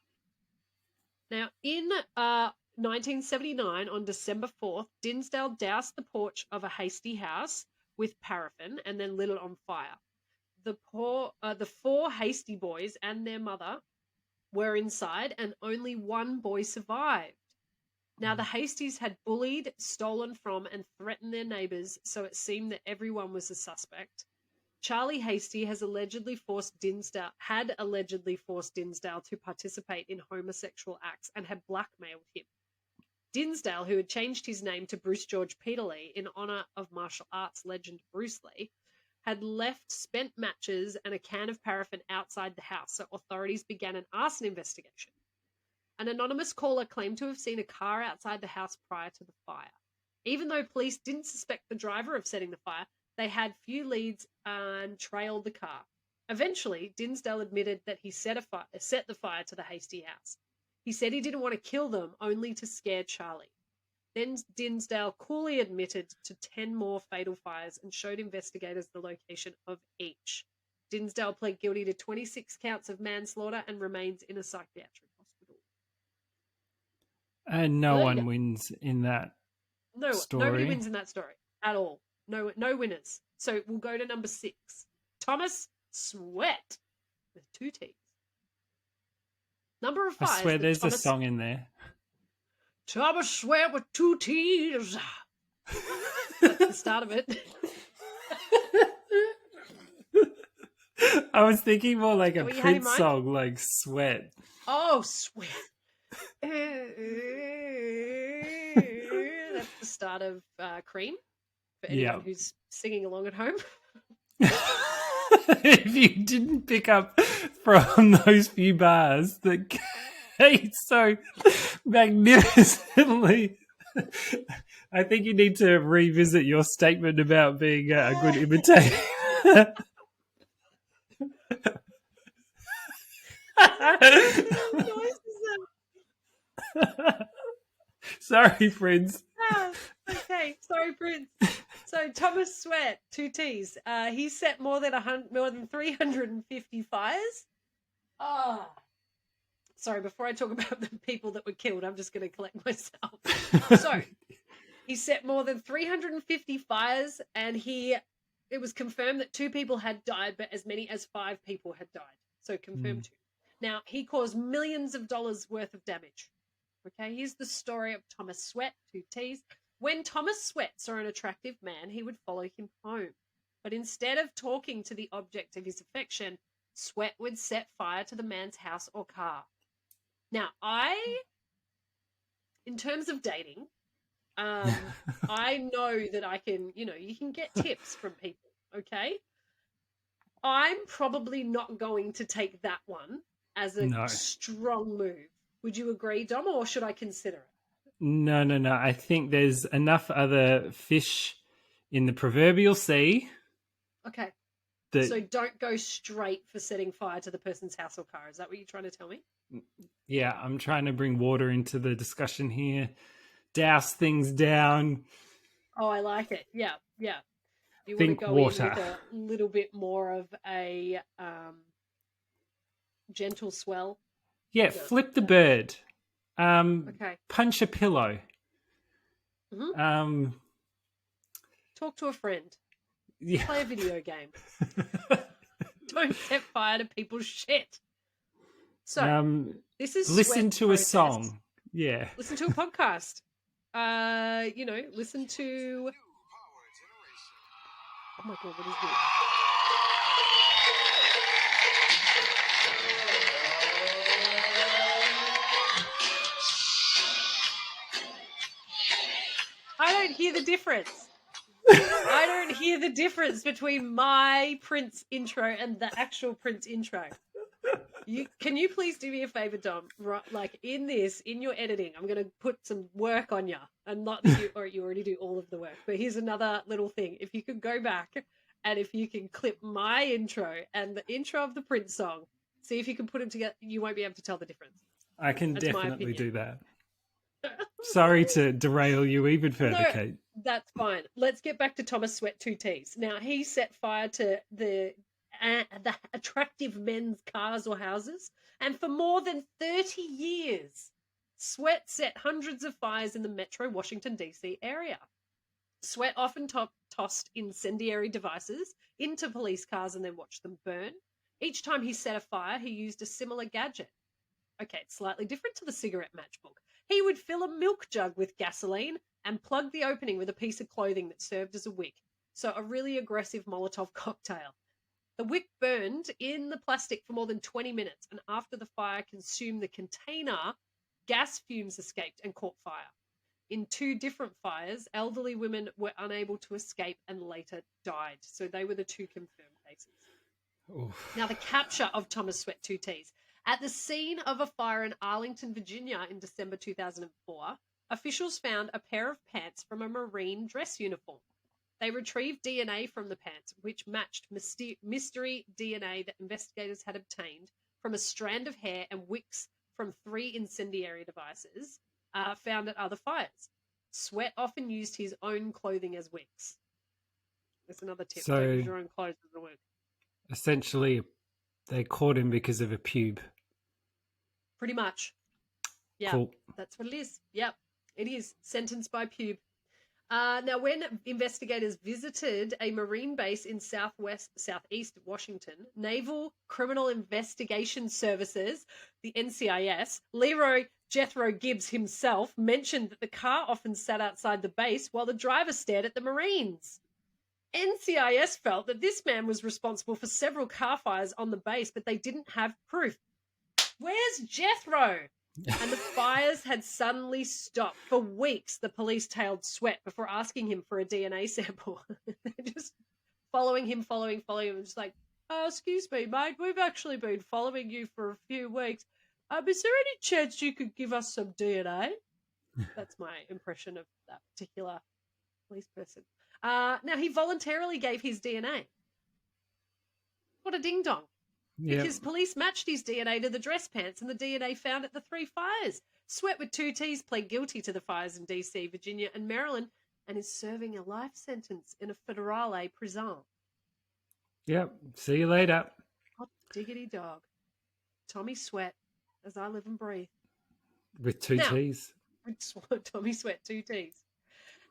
Now, in 1979, on December 4th, Dinsdale doused the porch of a hasty house with paraffin and then lit it on fire. The 4 hasty boys and their mother were inside, and only one boy survived. Now, the Hasties had bullied, stolen from, and threatened their neighbours, so it seemed that everyone was a suspect. Charlie Hasty had allegedly forced Dinsdale to participate in homosexual acts and had blackmailed him. Dinsdale, who had changed his name to Bruce George Peterlee in honour of martial arts legend Bruce Lee, had left spent matches and a can of paraffin outside the house, so authorities began an arson investigation. An anonymous caller claimed to have seen a car outside the house prior to the fire. Even though police didn't suspect the driver of setting the fire, they had few leads and trailed the car. Eventually, Dinsdale admitted that he set the fire to the Hasty house. He said he didn't want to kill them, only to scare Charlie. Then Dinsdale coolly admitted to 10 more fatal fires and showed investigators the location of each. Dinsdale pled guilty to 26 counts of manslaughter and remains in a psychiatric hospital. And no one wins in that story. Nobody wins in that story at all. No winners. So we'll go to number 6. Thomas Sweat with 2 T's. Number 5. I swear there's a song in there. Thomas Sweat with 2 T's. That's the start of it. I was thinking more like a Prince song, like Sweat. Oh, Sweat. That's the start of Cream for anyone who's singing along at home. If you didn't pick up from those few bars that Kate so magnificently, I think you need to revisit your statement about being a good imitator. Sorry, Prince. Okay, sorry, Prince. So Thomas Sweat, 2 T's. He set more than 350 fires. Sorry, before I talk about the people that were killed, I'm just going to collect myself. So he set more than 350 fires, and it was confirmed that 2 people had died, but as many as 5 people had died. So confirmed 2. Now, he caused millions of dollars worth of damage. Okay, here's the story of Thomas Sweat, 2 T's. When Thomas Sweat saw an attractive man, he would follow him home. But instead of talking to the object of his affection, Sweat would set fire to the man's house or car. Now, in terms of dating, I know that I can, you can get tips from people, okay? I'm probably not going to take that one as a strong move. Would you agree, Dom, or should I consider it? No. I think there's enough other fish in the proverbial sea. Okay. So don't go straight for setting fire to the person's house or car. Is that what you're trying to tell me? Yeah, I'm trying to bring water into the discussion here. Douse things down. Oh, I like it. Yeah. You Think want to go water. in with a little bit more of a gentle swell. Yeah, flip the bird. Okay. Punch a pillow. Mm-hmm. Talk to a friend. Yeah. Play a video game. Don't set fire to people's shit. So, this is listen to protest. A song. Yeah. Listen to a podcast. Listen to... Oh my God, what is this? I don't hear the difference. I don't hear the difference between my Prince intro and the actual Prince intro. Can you please do me a favor, Dom? Right, like in your editing, I'm going to put some work on you, and not that you already do all of the work. But here's another little thing: if you could go back and if you can clip my intro and the intro of the Prince song, see if you can put them together. You won't be able to tell the difference. I can That's definitely do that. Sorry to derail you even further, No, Kate. that's fine. Let's get back to Thomas Sweat 2Ts. Now, he set fire to the attractive men's cars or houses, and for more than 30 years, Sweat set hundreds of fires in the metro Washington, D.C. area. Sweat often tossed incendiary devices into police cars and then watched them burn. Each time he set a fire, he used a similar gadget. Okay, it's slightly different to the cigarette matchbook. He would fill a milk jug with gasoline and plug the opening with a piece of clothing that served as a wick. So a really aggressive Molotov cocktail. The wick burned in the plastic for more than 20 minutes, and after the fire consumed the container, gas fumes escaped and caught fire. In 2 different fires, elderly women were unable to escape and later died. So they were the 2 confirmed cases. Oof. Now, the capture of Thomas Sweat 2Ts. At the scene of a fire in Arlington, Virginia in December 2004, officials found a pair of pants from a Marine dress uniform. They retrieved DNA from the pants, which matched mystery DNA that investigators had obtained from a strand of hair and wicks from 3 incendiary devices found at other fires. Sweat often used his own clothing as wicks. That's another tip. So, don't use your own clothes as a wick. Essentially, they caught him because of a pube. Pretty much. Yeah, cool. That's what it is. Yep, it is. Sentenced by pube. Now, when investigators visited a Marine base in southeast Washington, Naval Criminal Investigation Services, the NCIS, Leroy Jethro Gibbs himself mentioned that the car often sat outside the base while the driver stared at the Marines. NCIS felt that this man was responsible for several car fires on the base, but they didn't have proof. Where's Jethro? And the fires had suddenly stopped. For weeks, the police tailed Sweat before asking him for a DNA sample. They're just following him, just like, excuse me, mate, we've actually been following you for a few weeks. Is there any chance you could give us some DNA? That's my impression of that particular police person. Now, he voluntarily gave his DNA. What a ding-dong. Yep. Because police matched his DNA to the dress pants and the DNA found at the 3 fires. Sweat with 2 Ts pled guilty to the fires in D.C., Virginia and Maryland and is serving a life sentence in a federale prison. Yep. See you later. Hot diggity dog. Tommy Sweat, as I live and breathe. With 2 Ts. Tommy Sweat, 2 Ts.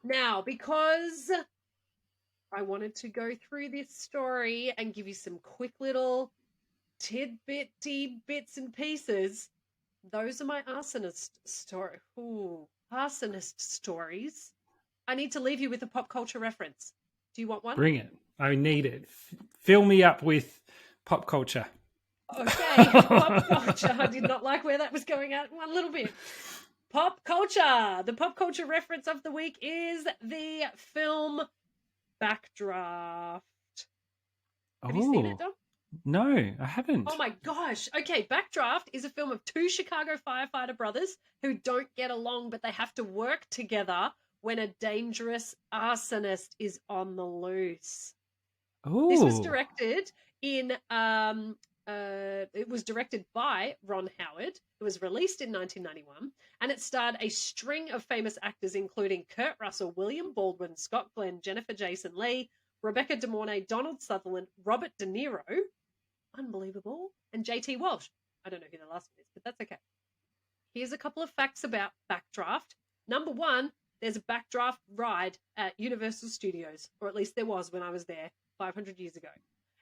Now, because I wanted to go through this story and give you some quick little tidbitty bits and pieces, those are my arsonist stories. I need to leave you with a pop culture reference. Do you want one? Bring it. I need it. Fill me up with pop culture. Okay, pop culture. I did not like where that was going at one little bit. Pop culture. The pop culture reference of the week is the film Backdraft. Have you seen it, Dom? No, I haven't. Oh my gosh. Okay, Backdraft is a film of 2 Chicago firefighter brothers who don't get along, but they have to work together when a dangerous arsonist is on the loose. Ooh. This was directed it was directed by Ron Howard. It was released in 1991, and it starred a string of famous actors, including Kurt Russell, William Baldwin, Scott Glenn, Jennifer Jason Leigh, Rebecca De Mornay, Donald Sutherland, Robert De Niro, unbelievable, and J.T. Walsh. I don't know who the last one is, but that's okay. Here's a couple of facts about Backdraft. Number 1, there's a Backdraft ride at Universal Studios, or at least there was when I was there 500 years ago.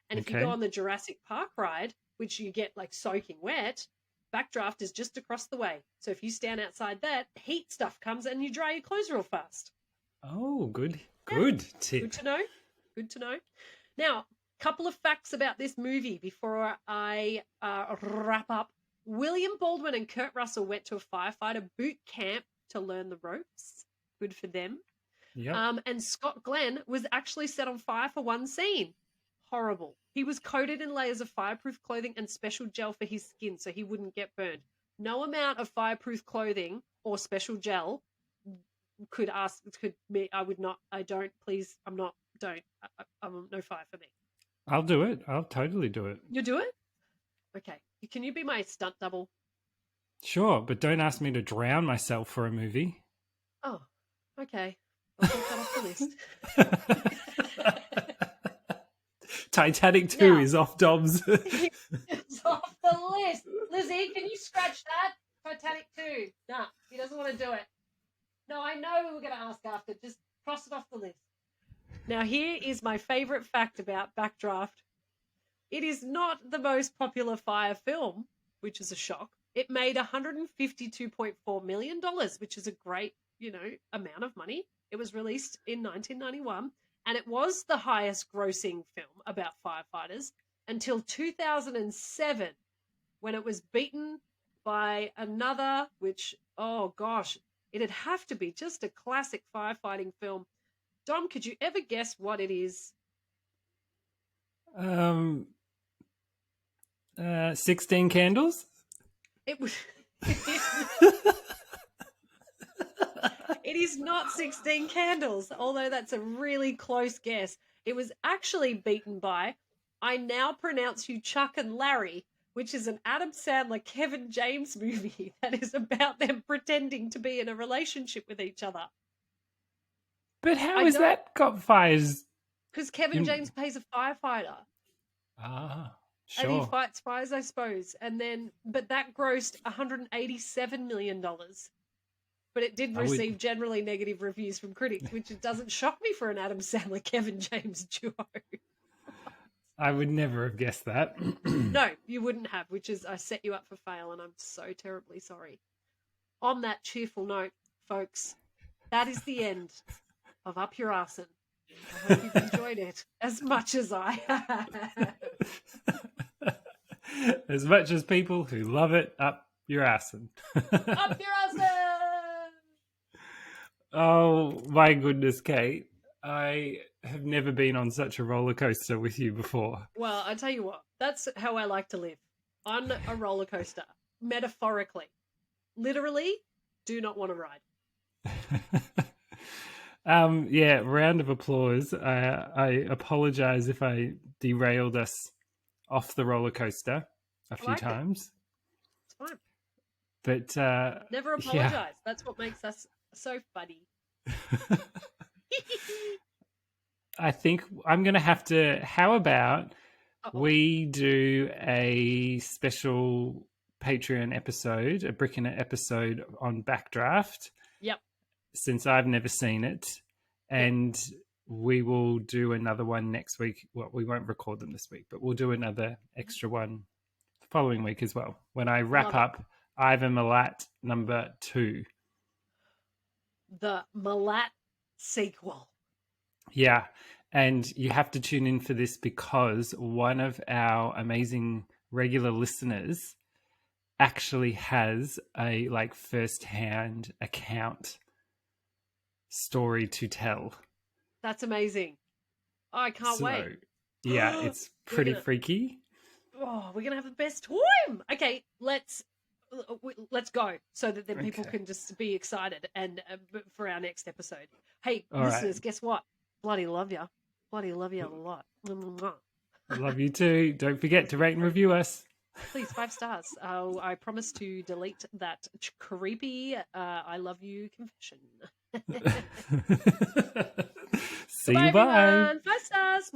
And if you go on the Jurassic Park ride, which you get like soaking wet, Backdraft is just across the way. So if you stand outside that, heat stuff comes and you dry your clothes real fast. Oh, good. Yeah. Good tip. Good to know. Now, couple of facts about this movie before I wrap up. William Baldwin and Kurt Russell went to a firefighter boot camp to learn the ropes. Good for them. Yep. And Scott Glenn was actually set on fire for one scene. Horrible. He was coated in layers of fireproof clothing and special gel for his skin so he wouldn't get burned. No amount of fireproof clothing or special gel I'm no fire for me. I'll do it. I'll totally do it. You do it? Okay. Can you be my stunt double? Sure, but don't ask me to drown myself for a movie. Oh, okay. I'll take that off the list. Titanic 2 Now- is off, Dobbs. It's off the list. Lizzie, can you scratch that? Titanic 2. Nah, he doesn't want to do it. No, I know we were going to ask after. Just cross it off the list. Now, here is my favourite fact about Backdraft. It is not the most popular fire film, which is a shock. It made $152.4 million, which is a great, amount of money. It was released in 1991, and it was the highest grossing film about firefighters until 2007, when it was beaten by another, which, oh gosh, it'd have to be just a classic firefighting film. Dom, could you ever guess what it is? 16 Candles? It was. It is not 16 Candles, although that's a really close guess. It was actually beaten by I Now Pronounce You Chuck and Larry, which is an Adam Sandler, Kevin James movie that is about them pretending to be in a relationship with each other. But how has that got fires? Because Kevin James plays a firefighter. Ah, sure. And he fights fires, I suppose. But that grossed $187 million. But it did receive generally negative reviews from critics, which it doesn't shock me for an Adam Sandler, Kevin James duo. I would never have guessed that. No, you wouldn't have, which is I set you up for fail, and I'm so terribly sorry. On that cheerful note, folks, that is the end of Up Your Arson. I hope you've enjoyed it as much as I have. As much as people who love it, up your arson. Up your arson! Oh, my goodness, Kate. I have never been on such a roller coaster with you before. Well, I tell you what, that's how I like to live. On a roller coaster, metaphorically. Literally, do not want to ride. Yeah, round of applause. I apologize if I derailed us off the roller coaster a few times. It's fine. But never apologize. That's what makes us so funny. I think I'm going to have to. How about we do a special Patreon episode, a Brick in It episode on Backdraft? Yep. Since I've never seen it, and we will do another one next week. Well, we won't record them this week, but we'll do another extra one the following week as well. When I wrap up Ivan Milat number 2. The Milat sequel. Yeah, and you have to tune in for this because one of our amazing regular listeners actually has a first-hand account story to tell. That's amazing. Oh, I can't wait. Yeah, it's pretty freaky. Oh, we're gonna have the best time. Okay, let's go so that then people can just be excited and for our next episode. Hey, listeners, guess what? Bloody love you. Bloody love you a lot. Love you too. Don't forget to rate and review us. Please, 5 stars. I promise to delete that creepy I love you confession. See you, bye. Everyone. 5 stars.